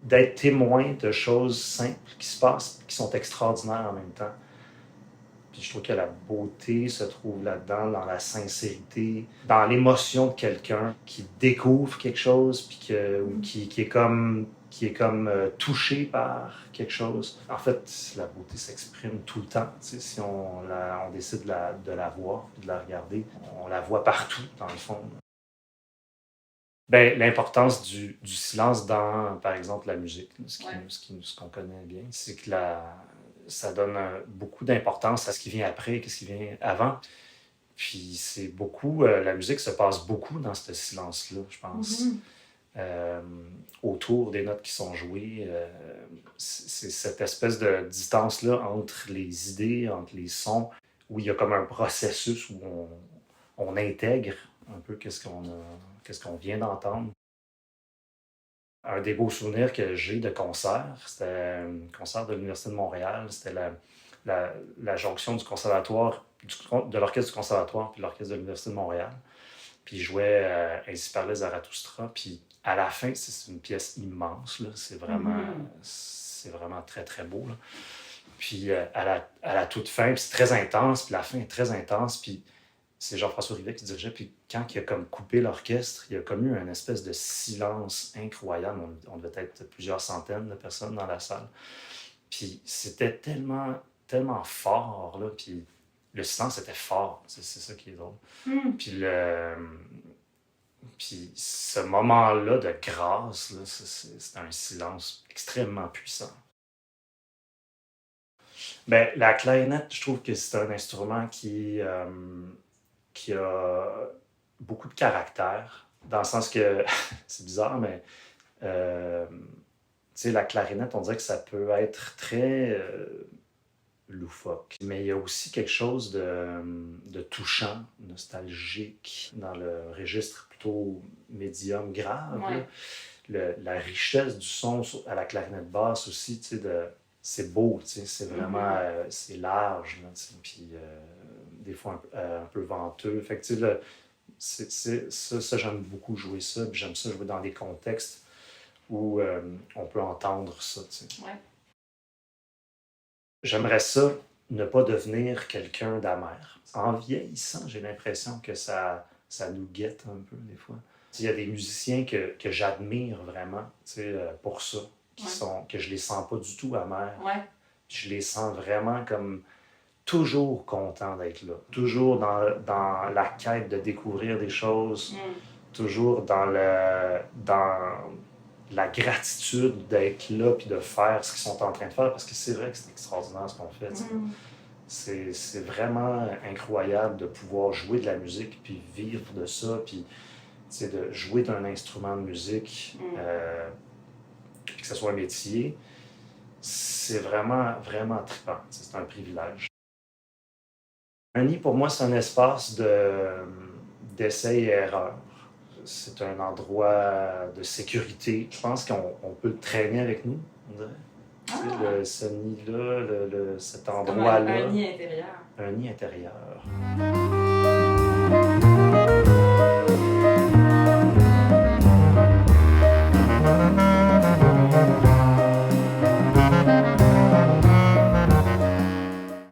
d'être témoin de choses simples qui se passent, qui sont extraordinaires en même temps. Puis je trouve que la beauté se trouve là-dedans, dans la sincérité, dans l'émotion de quelqu'un qui découvre quelque chose, puis qui est comme touché par quelque chose. En fait, la beauté s'exprime tout le temps. Tu sais, si on décide de la voir, de la regarder, on la voit partout, dans le fond. Ben, l'importance du silence dans, par exemple, la musique, ce qu'on connaît bien, c'est que ça donne beaucoup d'importance à ce qui vient après, qu'est-ce qui vient avant. Puis c'est beaucoup, la musique se passe beaucoup dans ce silence-là, je pense. Mm-hmm. Autour des notes qui sont jouées, c'est cette espèce de distance-là entre les idées, entre les sons, où il y a comme un processus où on intègre un peu qu'est-ce qu'on vient d'entendre. Un des beaux souvenirs que j'ai de concert, c'était un concert de l'Université de Montréal. C'était la jonction du conservatoire, de l'orchestre du conservatoire puis de l'orchestre de l'Université de Montréal. Puis ils jouaient Ainsi parlait Zarathustra. Puis à la fin, c'est une pièce immense. Là. C'est vraiment très, très beau. Là. Puis à la toute fin, puis c'est très intense. Puis la fin est très intense. Puis c'est Jean-François Rivet qui dirigeait, puis quand il a comme coupé l'orchestre, il y a comme eu une espèce de silence incroyable. On devait être plusieurs centaines de personnes dans la salle. Puis c'était tellement, tellement fort, là, puis le silence était fort, c'est ça qui est drôle. Puis ce moment-là de grâce, là, c'est un silence extrêmement puissant. Ben, la clarinette, je trouve que c'est un instrument qui a beaucoup de caractère, dans le sens que, c'est bizarre, mais tu sais, la clarinette, on dirait que ça peut être très loufoque. Mais il y a aussi quelque chose de touchant, nostalgique, dans le registre plutôt médium grave. Ouais. La richesse du son à la clarinette basse aussi, tu sais, c'est beau, tu sais, c'est vraiment, c'est large, là, tu sais, puis des fois un peu venteux. Fait que, tu sais, ça, j'aime beaucoup jouer ça, puis j'aime ça jouer dans des contextes où on peut entendre ça, tu sais. Ouais. J'aimerais ça ne pas devenir quelqu'un d'amer. En vieillissant, j'ai l'impression que ça nous guette un peu, des fois. Il y a des musiciens que j'admire vraiment, tu sais, pour ça, que je les sens pas du tout amers. Ouais. Je les sens vraiment comme toujours contents d'être là. Toujours dans la quête de découvrir des choses. Toujours dans la gratitude d'être là puis de faire ce qu'ils sont en train de faire, parce que c'est vrai que c'est extraordinaire ce qu'on fait. C'est vraiment incroyable de pouvoir jouer de la musique puis vivre de ça, puis de jouer d'un instrument de musique, que ce soit un métier. C'est vraiment, vraiment trippant. C'est un privilège. Un nid, pour moi, c'est un espace d'essai et erreur. C'est un endroit de sécurité. Je pense qu'on peut le traîner avec nous, on dirait. Ce nid-là, cet endroit-là. Un nid intérieur. Un nid intérieur.